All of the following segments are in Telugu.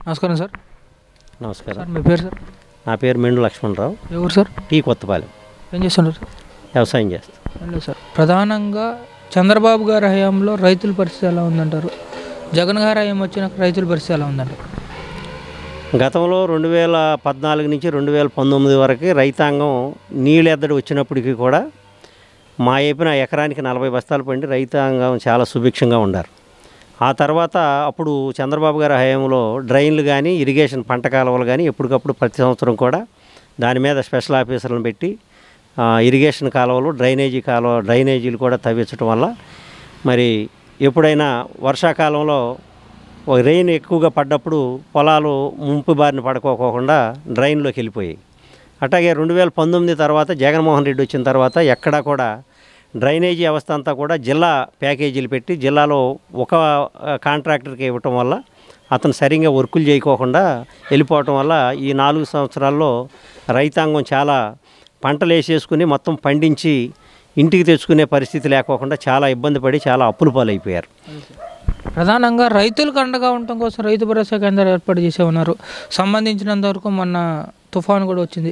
నమస్కారం సార్. నమస్కారం సార్ మీ పేరు సార్? నా పేరు మెండు లక్ష్మణరావు. ఎవరు సార్? టీ కొత్తపాలెం. ఏం చేస్తున్నారు సార్? వ్యవసాయం చేస్తాం. లేదు సార్, ప్రధానంగా చంద్రబాబు గారి హయాంలో రైతుల పరిస్థితి ఎలా ఉందంటారు? జగన్ గారి హయాం వచ్చినాక రైతుల పరిస్థితి ఎలా ఉందంటారు? గతంలో 2014 నుంచి 2019 వరకు రైతాంగం నీళ్ళెద్దడి వచ్చినప్పటికీ కూడా మా వైపున ఎకరానికి 40 బస్తాలు పండి రైతాంగం చాలా సుభిక్షంగా ఉండారు. ఆ తర్వాత అప్పుడు చంద్రబాబు గారి హయాంలో డ్రైన్లు కానీ ఇరిగేషన్ పంట కాలువలు కానీ ఎప్పటికప్పుడు ప్రతి సంవత్సరం కూడా దాని మీద స్పెషల్ ఆఫీసర్లను పెట్టి ఇరిగేషన్ కాలువలు డ్రైనేజీలు కూడా తవ్వించడం వల్ల మరి ఎప్పుడైనా వర్షాకాలంలో రెయిన్ ఎక్కువగా పడ్డప్పుడు పొలాలు ముంపు బారిన పడుకోకుండా డ్రైన్లోకి వెళ్ళిపోయాయి. అట్లాగే 2019 తర్వాత జగన్మోహన్ రెడ్డి వచ్చిన తర్వాత ఎక్కడా కూడా డ్రైనేజీ వ్యవస్థ అంతా కూడా జిల్లా ప్యాకేజీలు పెట్టి జిల్లాలో ఒక కాంట్రాక్టర్కి ఇవ్వటం వల్ల అతను సరిగ్గా వర్కులు చేయకోకుండా వెళ్ళిపోవటం వల్ల ఈ 4 సంవత్సరాల్లో రైతాంగం చాలా పంటలు వేసేసుకుని మొత్తం పండించి ఇంటికి తెచ్చుకునే పరిస్థితి లేకోకుండా చాలా ఇబ్బంది పడి చాలా అప్పుల పాలైపోయారు. ప్రధానంగా రైతులకు అండగా ఉండటం కోసం రైతు భరోసా కేంద్రాలు ఏర్పాటు చేసే ఉన్నారు. సంబంధించినంతవరకు మొన్న తుఫాను కూడా వచ్చింది.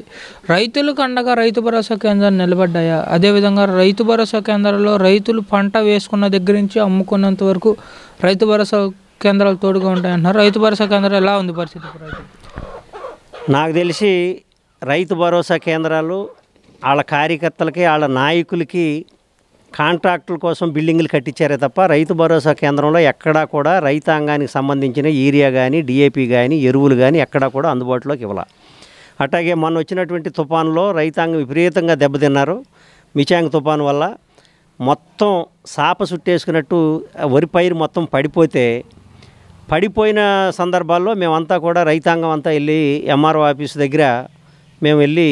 రైతులకు అండగా రైతు భరోసా కేంద్రాలు నిలబడ్డాయా? అదేవిధంగా రైతు భరోసా కేంద్రాల్లో రైతులు పంట వేసుకున్న దగ్గర నుంచి అమ్ముకున్నంత వరకు రైతు భరోసా కేంద్రాలు తోడుగా ఉంటాయంటున్నారు. రైతు భరోసా కేంద్రాలు ఎలా ఉంది పరిస్థితి? నాకు తెలిసి రైతు భరోసా కేంద్రాలు వాళ్ళ కార్యకర్తలకి వాళ్ళ నాయకులకి కాంట్రాక్టుల కోసం బిల్డింగులు కట్టించారే తప్ప రైతు భరోసా కేంద్రంలో ఎక్కడా కూడా రైతాంగానికి సంబంధించిన యూరియా కానీ డిఏపి కానీ ఎరువులు కానీ ఎక్కడా కూడా అందుబాటులోకి ఇవ్వాల. అట్లాగే మొన్న వచ్చినటువంటి తుఫానులో రైతాంగం విపరీతంగా దెబ్బతిన్నారు. మిచాంగ్ తుఫాను వల్ల మొత్తం సాప చుట్టేసుకున్నట్టు వరి పైరు మొత్తం పడిపోయిన సందర్భాల్లో మేమంతా కూడా రైతాంగం అంతా వెళ్ళి ఎంఆర్ఓ ఆఫీసు దగ్గర మేము వెళ్ళి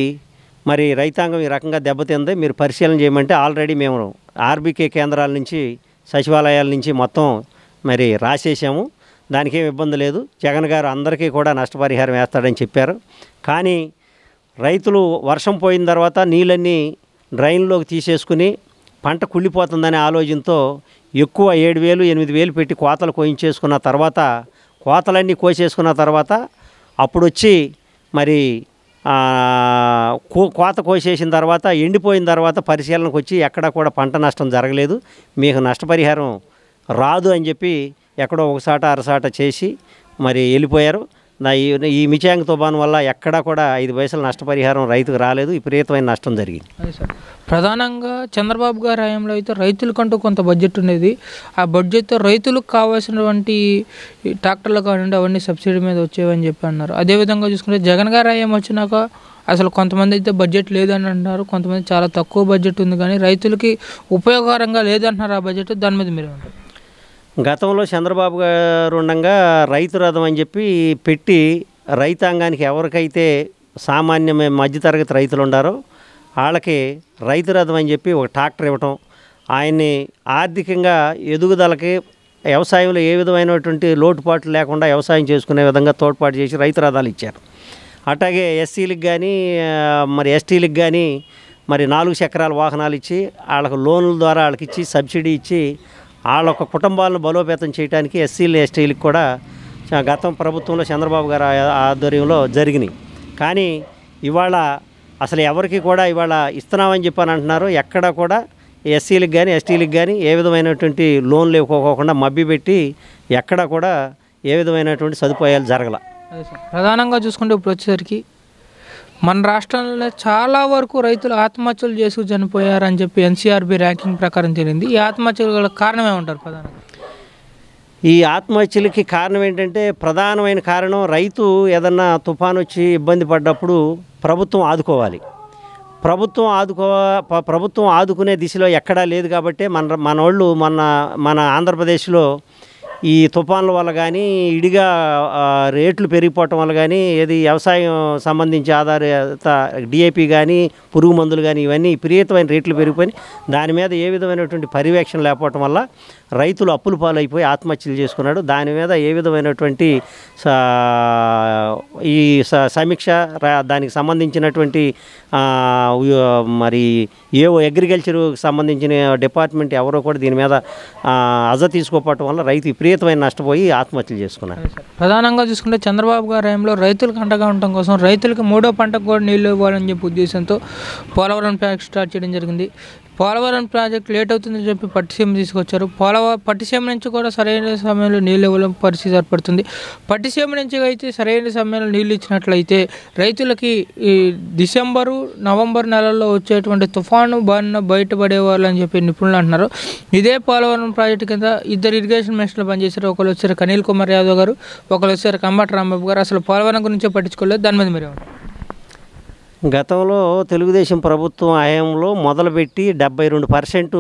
మరి రైతాంగం ఈ రకంగా దెబ్బతింది మీరు పరిశీలన చేయమంటే ఆల్రెడీ మేము ఆర్బీకే కేంద్రాల నుంచి సచివాలయాల నుంచి మొత్తం మరి రాసేసాము. దానికి ఏం ఇబ్బంది లేదు. జగన్ గారు అందరికీ కూడా నష్టపరిహారం వేస్తాడని చెప్పారు. కానీ రైతులు వర్షం పోయిన తర్వాత నీళ్ళన్నీ డ్రైన్లోకి తీసేసుకుని పంట కుళ్ళిపోతుందనే ఆలోచనతో ఎక్కువ 7,000 8,000 పెట్టి కోతలు కోయించేసుకున్న తర్వాత కోతలన్నీ కోసేసుకున్న తర్వాత అప్పుడు వచ్చి మరి కోత కోసేసిన తర్వాత ఎండిపోయిన తర్వాత పరిశీలనకు వచ్చి ఎక్కడా కూడా పంట నష్టం జరగలేదు, మీకు నష్టపరిహారం రాదు అని చెప్పి ఎక్కడో ఒకసాట అరసాట చేసి మరి వెళ్ళిపోయారు. ఈ మిచాంగ్ తుఫాను వల్ల ఎక్కడా కూడా 5 పైసలు నష్టపరిహారం రైతుకు రాలేదు. విపరీతమైన నష్టం జరిగింది. అదే సార్, ప్రధానంగా చంద్రబాబు గారి హయాంలో అయితే రైతులకంటూ కొంత బడ్జెట్ ఉండేది. ఆ బడ్జెట్తో రైతులకు కావాల్సినటువంటి ట్రాక్టర్లు కానివ్వండి అవన్నీ సబ్సిడీ మీద వచ్చేవని చెప్పి అన్నారు. అదేవిధంగా చూసుకుంటే జగన్ గారి హయాం వచ్చినాక అసలు కొంతమంది అయితే బడ్జెట్ లేదని అంటున్నారు, కొంతమంది చాలా తక్కువ బడ్జెట్ ఉంది కానీ రైతులకి ఉపయోగకరంగా లేదంటున్నారు ఆ బడ్జెట్. దాని మీద మీరు ఏమంటారు? గతంలో చంద్రబాబు గారు ఉండగా రైతు రథం అని చెప్పి పెట్టి రైతాంగానికి ఎవరికైతే సామాన్య మధ్యతరగతి రైతులు ఉండారో వాళ్ళకి రైతు రథం అని చెప్పి ఒక ట్రాక్టర్ ఇవ్వటం, ఆయన్ని ఆర్థికంగా ఎదుగుదలకి వ్యవసాయంలో ఏ విధమైనటువంటి లోటుపాట్లు లేకుండా వ్యవసాయం చేసుకునే విధంగా తోడ్పాటు చేసి రైతు రథాలు ఇచ్చారు. అట్లాగే ఎస్సీలకు కానీ మరి ఎస్టీలకు కానీ మరి 4 చక్రాల వాహనాలు ఇచ్చి వాళ్ళకు లోన్ల ద్వారా వాళ్ళకి ఇచ్చి సబ్సిడీ ఇచ్చి వాళ్ళ ఒక కుటుంబాలను బలోపేతం చేయడానికి ఎస్సీలు ఎస్టీలకు కూడా గతం ప్రభుత్వంలో చంద్రబాబు గారి ఆధ్వర్యంలో జరిగినాయి. కానీ ఇవాళ అసలు ఎవరికి కూడా ఇవాళ ఇస్తున్నామని చెప్పని అంటున్నారు. ఎక్కడ కూడా ఎస్సీలకు కానీ ఎస్టీలకు కానీ ఏ విధమైనటువంటి లోన్లు ఇవ్వకోకుండా మభ్యపెట్టి ఎక్కడ కూడా ఏ విధమైనటువంటి సదుపాయాలు జరగల. ప్రధానంగా చూసుకుంటే ఇప్పుడు వచ్చేసరికి మన రాష్ట్రంలో చాలా వరకు రైతులు ఆత్మహత్యలు చేసుకు చనిపోయారని చెప్పి ఎన్సీఆర్బీ ర్యాంకింగ్ ప్రకారం తెలిసింది. ఈ ఆత్మహత్యల కారణం ఏమంటారు? ప్రధానంగా ఈ ఆత్మహత్యలకి కారణం ఏంటంటే ప్రధానమైన కారణం రైతు ఏదన్నా తుఫాను వచ్చి ఇబ్బంది పడ్డప్పుడు ప్రభుత్వం ఆదుకోవాలి. ప్రభుత్వం ఆదుకునే దిశలో ఎక్కడా లేదు కాబట్టి మనోళ్ళు మన ఆంధ్రప్రదేశ్లో ఈ తుఫాన్ల వల్ల కానీ ఇడిగా రేట్లు పెరిగిపోవటం వల్ల కానీ ఏది వ్యవసాయం సంబంధించి ఆధారిత డిఏపి కానీ పురుగు మందులు కానీ ఇవన్నీ విపరీతమైన రేట్లు పెరిగిపోయి దాని మీద ఏ విధమైనటువంటి పర్యవేక్షణ లేకపోవటం వల్ల రైతులు అప్పుల పాలైపోయి ఆత్మహత్యలు చేసుకున్నాడు. దాని మీద ఏ విధమైనటువంటి ఈ సమీక్ష దానికి సంబంధించినటువంటి మరి అగ్రికల్చర్కి సంబంధించిన డిపార్ట్మెంట్ ఎవరో కూడా దీని మీద అజ తీసుకోకపోవటం వల్ల రైతు విపరీతమైన నష్టపోయి ఆత్మహత్యలు చేసుకున్నారు. ప్రధానంగా చూసుకుంటే చంద్రబాబు గారి హయాంలో రైతులకు అండగా ఉండటం కోసం రైతులకు మూడో పంటకు కూడా నీళ్లు ఇవ్వాలని చెప్పి ఉద్దేశంతో పోలవరం ప్రాజెక్ట్ స్టార్ట్ చేయడం జరిగింది. పోలవరం ప్రాజెక్ట్ లేట్ అవుతుందని చెప్పి పట్టిసీమ తీసుకొచ్చారు. పట్టిసీమ నుంచి కూడా సరైన సమయంలో నీళ్ళు ఇవ్వడం పరిస్థితి ఏర్పడుతుంది. పట్టిసీమ నుంచి అయితే సరైన సమయంలో నీళ్ళు ఇచ్చినట్లయితే రైతులకి ఈ డిసెంబరు నవంబర్ నెలల్లో వచ్చేటువంటి తుఫాను బారిన బయటపడేవాళ్ళు అని చెప్పి నిపుణులు అంటున్నారు. ఇదే పోలవరం ప్రాజెక్టు కింద ఇద్దరు ఇరిగేషన్ మినిస్టర్లు పనిచేశారు. ఒకరు వచ్చారు అనిల్ కుమార్ యాదవ్ గారు, ఒకరు వచ్చారు కంబాటి రాంబాబు గారు. అసలు పోలవరం గురించే పట్టించుకోలేదు. దాని మీద మీరు గతంలో తెలుగుదేశం ప్రభుత్వం హయాంలో మొదలుపెట్టి 72%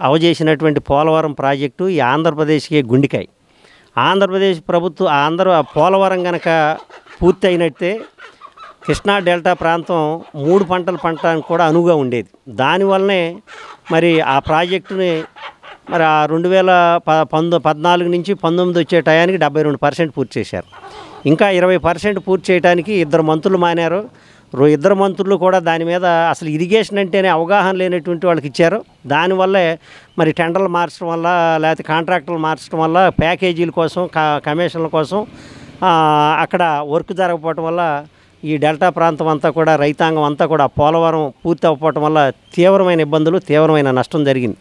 అవజేసినటువంటి పోలవరం ప్రాజెక్టు ఈ ఆంధ్రప్రదేశ్కి గుండెకాయ. ఆంధ్రప్రదేశ్ ప్రభుత్వం పోలవరం కనుక పూర్తి అయినట్టే కృష్ణా డెల్టా ప్రాంతం 3 పంటలు పంటడానికి కూడా అనువుగా ఉండేది. దానివల్లనే మరి ఆ ప్రాజెక్టుని మరి ఆ 2014 నుంచి 19 వచ్చే టయానికి 72% పూర్తి చేశారు. ఇంకా 20% పూర్తి చేయడానికి ఇద్దరు మంత్రులు మానారు. ఇద్దరు మంత్రులు కూడా దాని మీద అసలు ఇరిగేషన్ అంటేనే అవగాహన లేనటువంటి వాళ్ళకి ఇచ్చారు. దానివల్లే మరి టెండర్లు మార్చడం వల్ల లేకపోతే కాంట్రాక్టర్లు మార్చడం వల్ల ప్యాకేజీల కోసం కమిషన్ల కోసం అక్కడ వర్క్ జరగకపోవటం వల్ల ఈ డెల్టా ప్రాంతం అంతా కూడా రైతాంగం అంతా కూడా పోలవరం పూర్తి అవ్వకపోవటం వల్ల తీవ్రమైన ఇబ్బందులు తీవ్రమైన నష్టం జరిగింది.